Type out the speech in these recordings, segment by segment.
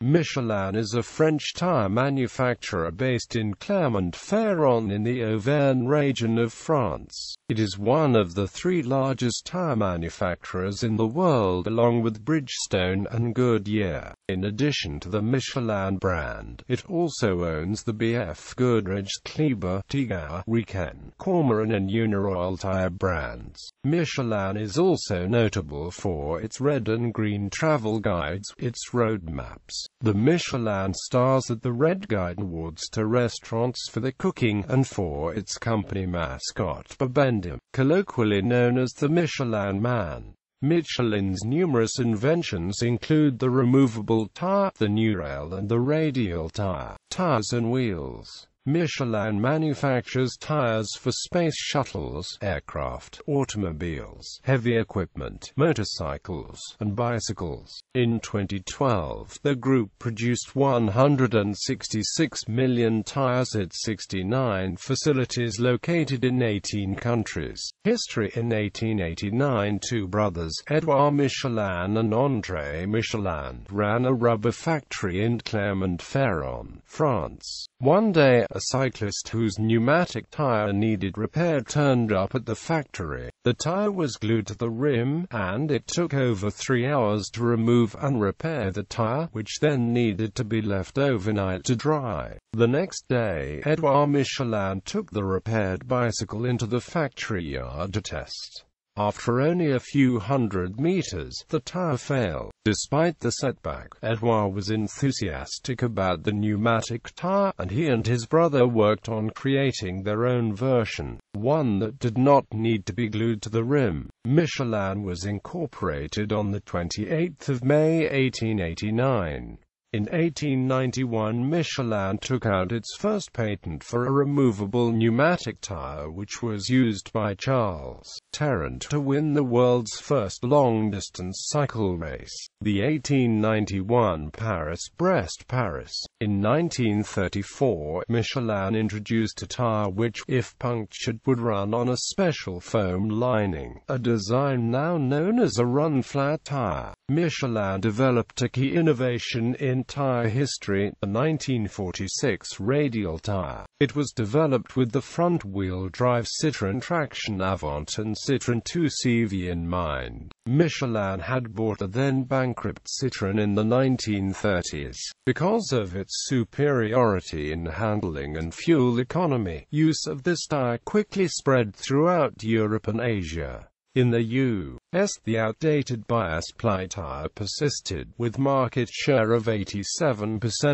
Michelin is a French tire manufacturer based in Clermont-Ferrand in the Auvergne region of France. It is one of the three largest tire manufacturers in the world, along with Bridgestone and Goodyear. In addition to the Michelin brand, it also owns the BFGoodrich, Kleber, Tigar, Riken, Kormoran and Uniroyal tire brands. Michelin is also notable for its red and green travel guides, its road maps. The Michelin stars at the Red Guide Awards to restaurants for the cooking, and for its company mascot, Bibendum, colloquially known as the Michelin Man. Michelin's numerous inventions include the removable tire, the new rail and the radial tire, tires and wheels. Michelin manufactures tires for space shuttles, aircraft, automobiles, heavy equipment, motorcycles, and bicycles. In 2012, the group produced 166 million tires at 69 facilities located in 18 countries. History: in 1889, two brothers, Edouard Michelin and André Michelin, ran a rubber factory in Clermont-Ferrand, France. One day, a cyclist whose pneumatic tire needed repair turned up at the factory. The tire was glued to the rim, and it took over 3 hours to remove and repair the tire, which then needed to be left overnight to dry. The next day, Edouard Michelin took the repaired bicycle into the factory yard to test. After only a few hundred meters, the tire failed. Despite the setback, Edouard was enthusiastic about the pneumatic tire, and he and his brother worked on creating their own version, one that did not need to be glued to the rim. Michelin was incorporated on the 28th of May 1889. In 1891, Michelin took out its first patent for a removable pneumatic tire, which was used by Charles Tarrant to win the world's first long-distance cycle race, the 1891 Paris-Brest-Paris. In 1934, Michelin introduced a tire which, if punctured, would run on a special foam lining, a design now known as a run-flat tire. Michelin developed a key innovation in tire history, the 1946 radial tire. It was developed with the front-wheel drive Citroën Traction Avant and Citroën 2CV in mind. Michelin had bought a then-bankrupt Citroën in the 1930s. Because of its superiority in handling and fuel economy, use of this tire quickly spread throughout Europe and Asia. In the U.S., the outdated bias-ply tire persisted, with market share of 87%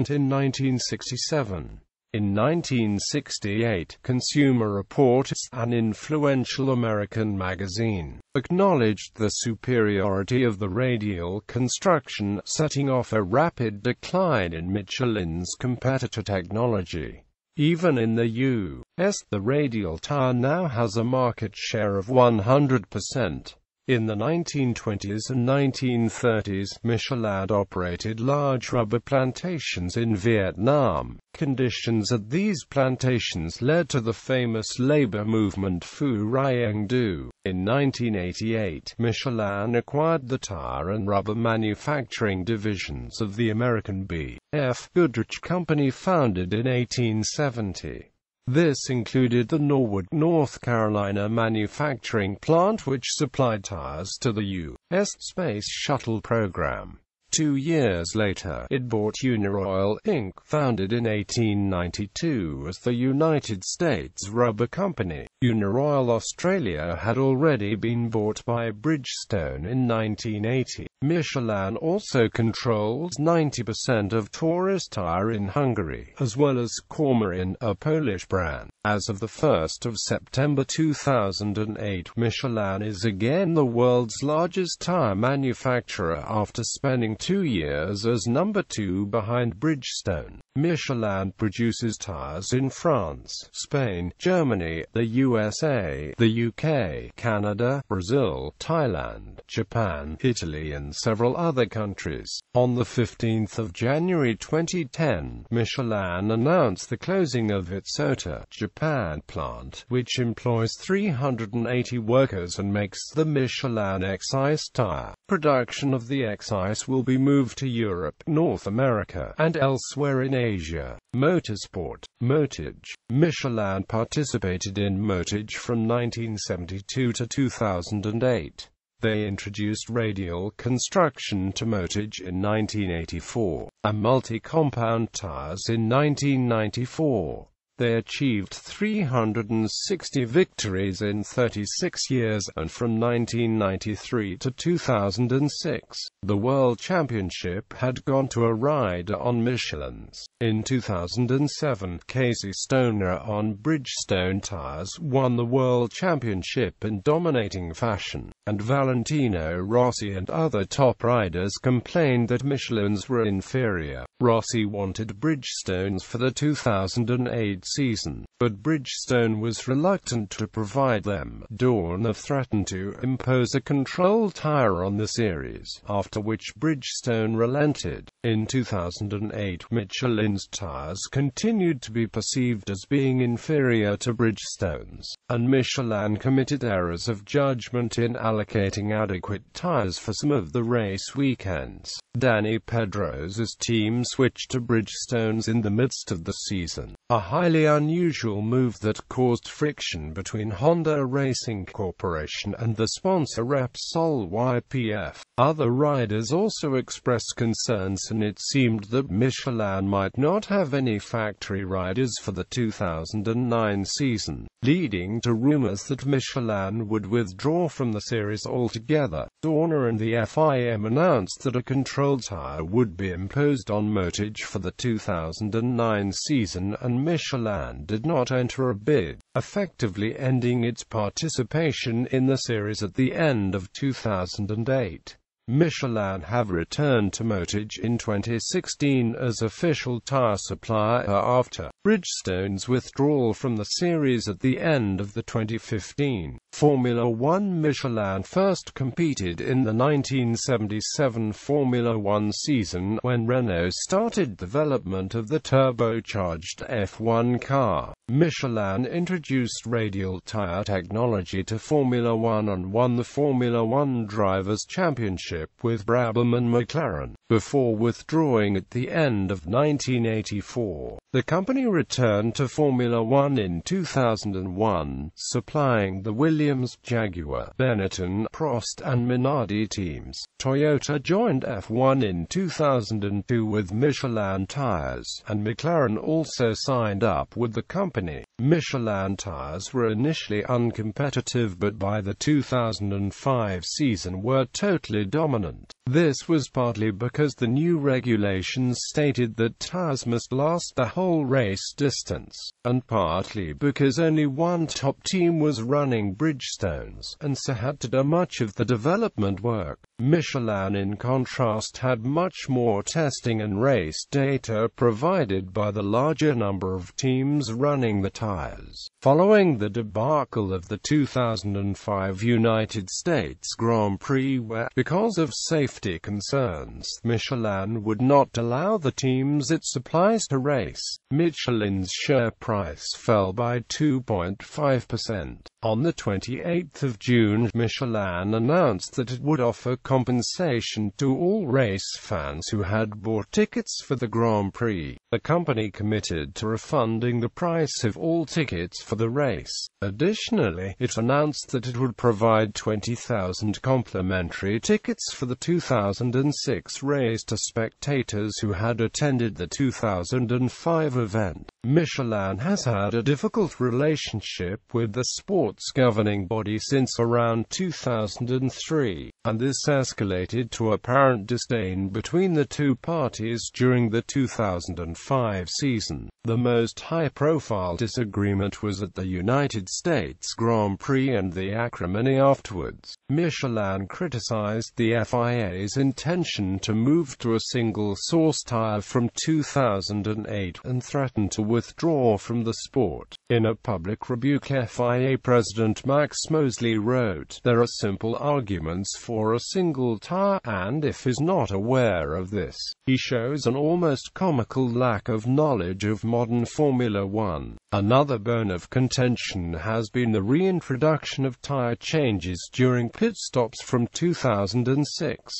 in 1967. In 1968, Consumer Reports, an influential American magazine, acknowledged the superiority of the radial construction, setting off a rapid decline in Michelin's competitor technology. Even in the U.S., the radial tire now has a market share of 100%. In the 1920s and 1930s, Michelin operated large rubber plantations in Vietnam. Conditions at these plantations led to the famous labor movement Phu Rieng Du. In 1988, Michelin acquired the tire and rubber manufacturing divisions of the American BFGoodrich company founded in 1870. This included the Norwood, North Carolina manufacturing plant, which supplied tires to the U.S. Space Shuttle program. 2 years later, it bought Uniroyal, Inc., founded in 1892 as the United States Rubber Company. Uniroyal Australia had already been bought by Bridgestone in 1980. Michelin also controls 90% of Taurus tire in Hungary, as well as Kormoran, a Polish brand. As of the 1st of September 2008, Michelin is again the world's largest tire manufacturer after spending 2 years as number 2 behind Bridgestone. Michelin produces tires in France, Spain, Germany, the USA, the UK, Canada, Brazil, Thailand, Japan, Italy and several other countries. On the 15th of January 2010, Michelin announced the closing of its Ota, Japan plant, which employs 380 workers and makes the Michelin X-Ice tire. Production of the X-Ice will be moved to Europe, North America, and elsewhere in Asia. Motorsport. Motage. Michelin participated in motage from 1972 to 2008. They introduced radial construction to motage in 1984, and multi-compound tires in 1994. They achieved 360 victories in 36 years, and from 1993 to 2006, the World Championship had gone to a rider on Michelin's. In 2007, Casey Stoner on Bridgestone tires won the World Championship in dominating fashion, and Valentino Rossi and other top riders complained that Michelin's were inferior. Rossi wanted Bridgestones for the 2008 season, but Bridgestone was reluctant to provide them. Dorna threatened to impose a control tire on the series, after which Bridgestone relented. In 2008, Michelin's tires continued to be perceived as being inferior to Bridgestone's, and Michelin committed errors of judgment in allocating adequate tires for some of the race weekends. Dani Pedrosa's team switched to Bridgestones in the midst of the season, a highly unusual move that caused friction between Honda Racing Corporation and the sponsor Repsol YPF. Other riders also expressed concerns, and it seemed that Michelin might not have any factory riders for the 2009 season, leading to rumors that Michelin would withdraw from the series altogether. Dorna and the FIM announced that a control tire would be imposed on motage for the 2009 season, and Michelin did not enter a bid, effectively ending its participation in the series at the end of 2008. Michelin have returned to motage in 2016 as official tire supplier after Bridgestone's withdrawal from the series at the end of the 2015 Formula One. Michelin first competed in the 1977 Formula One season, when Renault started development of the turbocharged F1 car. Michelin introduced radial tire technology to Formula One and won the Formula One Drivers' Championship with Brabham and McLaren, before withdrawing at the end of 1984. The company returned to Formula One in 2001, supplying the Williams, Jaguar, Benetton, Prost and Minardi teams. Toyota joined F1 in 2002 with Michelin tires, and McLaren also signed up with the company. Michelin tires were initially uncompetitive, but by the 2005 season were totally dominant. This was partly because the new regulations stated that tires must last the whole race distance, and partly because only one top team was running Bridgestones, and so had to do much of the development work. Michelin, in contrast, had much more testing and race data provided by the larger number of teams running the tires. Following the debacle of the 2005 United States Grand Prix, where, because of safety concerns, Michelin would not allow the teams it supplies to race, Michelin's share price fell by 2.5%. On the 28th of June, Michelin announced that it would offer compensation to all race fans who had bought tickets for the Grand Prix. The company committed to refunding the price of all tickets for the race. Additionally, it announced that it would provide 20,000 complimentary tickets for the 2006 race to spectators who had attended the 2005 event. Michelin has had a difficult relationship with the sports governing body since around 2003, and this escalated to apparent disdain between the two parties during the 2005 season. The most high-profile disagreement was at the United States Grand Prix and the acrimony afterwards. Michelin criticized the FIA's intention to move to a single-source tire from 2008 and threatened to withdraw from the sport. In a public rebuke, FIA President Max Mosley wrote, "There are simple arguments for a single tire, and if is not aware of this, he shows an almost comical lack of knowledge of modern Formula One." Another bone of contention has been the reintroduction of tire changes during pit stops from 2006.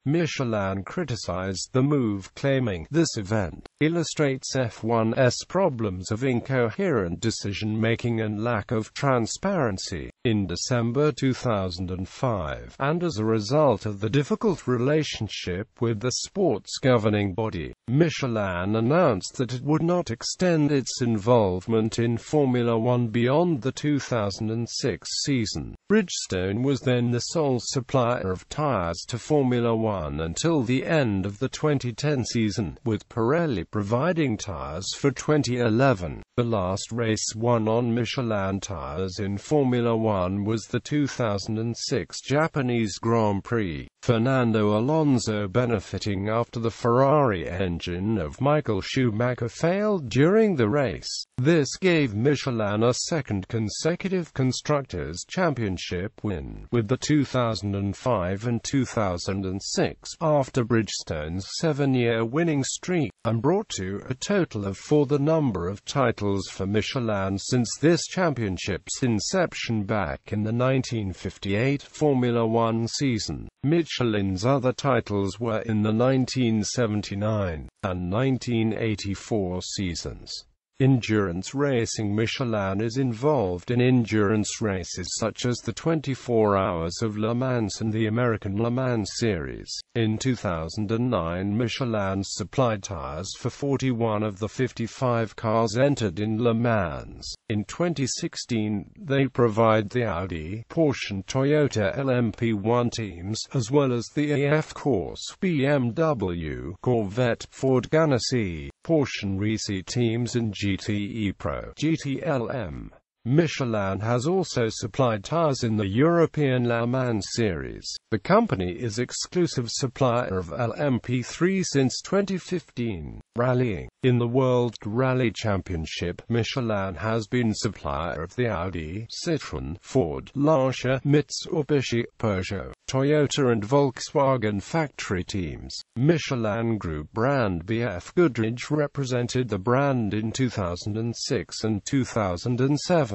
Michelin criticized the move, claiming, "This event illustrates F1's problems of incoherent decision-making and lack of transparency." In December 2005, and as a result of the difficult relationship with the sport's governing body, Michelin announced that it would not extend its involvement in Formula One beyond the 2006 season. Bridgestone was then the sole supplier of tires to Formula One until the end of the 2010 season, with Pirelli providing tires for 2011. The last race won on Michelin tires in Formula One was the 2006 Japanese Grand Prix. Fernando Alonso, benefiting after the Ferrari engine of Michael Schumacher failed during the race. This gave Michelin a second consecutive Constructors' Championship win, with the 2005 and 2006, after Bridgestone's 7-year winning streak, and brought to a total of 4 the number of titles for Michelin since this championship's inception back in the 1958 Formula One season. Michelin's other titles were in the 1979 and 1984 seasons. Endurance racing. Michelin is involved in endurance races such as the 24 Hours of Le Mans and the American Le Mans Series. In 2009, Michelin supplied tires for 41 of the 55 cars entered in Le Mans. In 2016, they provide the Audi, Porsche and Toyota LMP1 teams, as well as the VIAF course, BMW, Corvette, Ford Ganassi, Porsche and Risi teams in GTE Pro, GTLM. Michelin has also supplied tires in the European Le Mans Series. The company is exclusive supplier of LMP3 since 2015. Rallying. In the World Rally Championship, Michelin has been supplier of the Audi, Citroën, Ford, Lancia, Mitsubishi, Peugeot, Toyota and Volkswagen factory teams. Michelin Group brand BFGoodrich represented the brand in 2006 and 2007.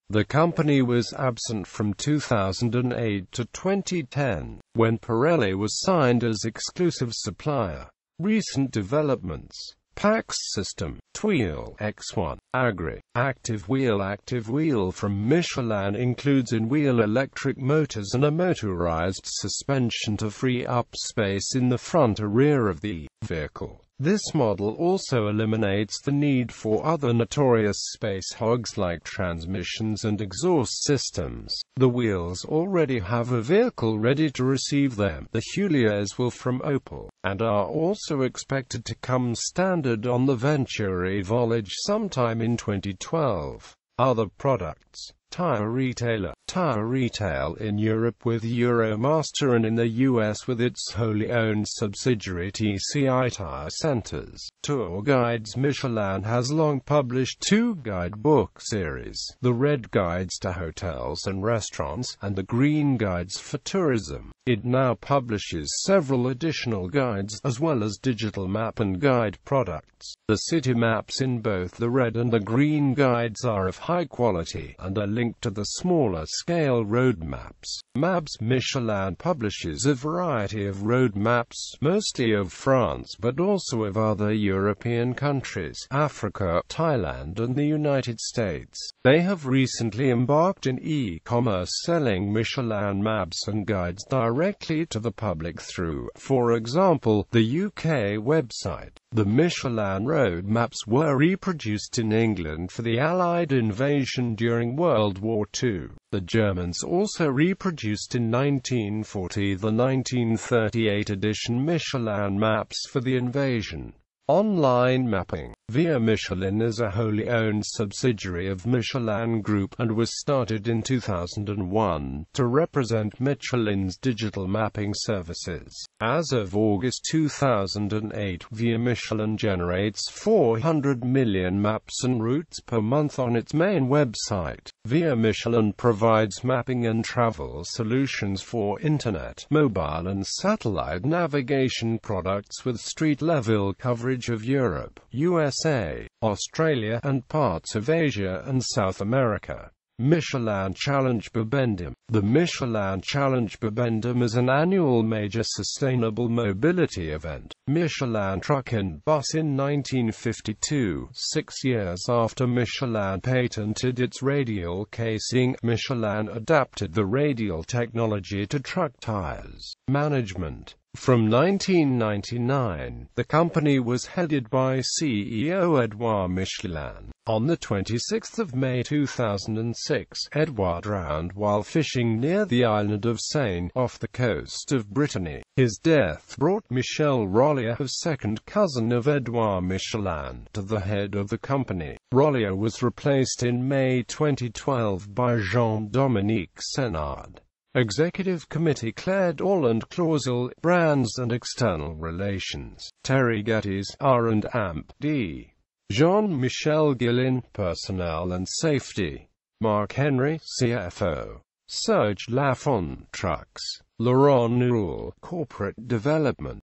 The company was absent from 2008 to 2010, when Pirelli was signed as exclusive supplier. Recent developments: PAX system, Twheel, X1, Agri, Active wheel from Michelin includes in-wheel electric motors and a motorized suspension to free up space in the front or rear of the vehicle. This model also eliminates the need for other notorious space hogs like transmissions and exhaust systems. The wheels already have a vehicle ready to receive them, the Huiliers will from Opel, and are also expected to come standard on the Venturi Volage sometime in 2012. Other products. Tire retailer. Tire retail in Europe with Euromaster and in the US with its wholly owned subsidiary TCI Tire Centers. Tour guides. Michelin has long published 2 guidebook series, the Red Guides to Hotels and Restaurants, and the Green Guides for Tourism. It now publishes several additional guides, as well as digital map and guide products. The city maps in both the red and the green guides are of high quality, and are linked to the smaller-scale road maps. Maps. Michelin publishes a variety of road maps, mostly of France but also of other European countries, Africa, Thailand and the United States. They have recently embarked in e-commerce, selling Michelin maps and guides directly to the public through, for example, the UK website. The Michelin road maps were reproduced in England for the Allied invasion during World War II. The Germans also reproduced in 1940 the 1938 edition Michelin maps for the invasion. Online mapping. VIA Michelin is a wholly owned subsidiary of Michelin Group, and was started in 2001, to represent Michelin's digital mapping services. As of August 2008, VIA Michelin generates 400 million maps and routes per month on its main website. VIA Michelin provides mapping and travel solutions for internet, mobile and satellite navigation products with street-level coverage of Europe, USA, Australia, and parts of Asia and South America. Michelin Challenge Bibendum. The Michelin Challenge Bibendum is an annual major sustainable mobility event. Michelin truck and bus in 1952, 6 years after Michelin patented its radial casing, Michelin adapted the radial technology to truck tires. Management. From 1999, the company was headed by CEO Edouard Michelin. On the 26th of May 2006, Edouard drowned while fishing near the island of Seine, off the coast of Brittany. His death brought Michel Rollier, a second cousin of Edouard Michelin, to the head of the company. Rollier was replaced in May 2012 by Jean-Dominique Senard. Executive Committee Kleber and Clausel, Brands and External Relations. Terry Geddes, R&D. Jean-Michel Guillin, Personnel and Safety. Mark Henry, CFO. Serge Lafont, Trucks. Laurent Noul, Corporate Development.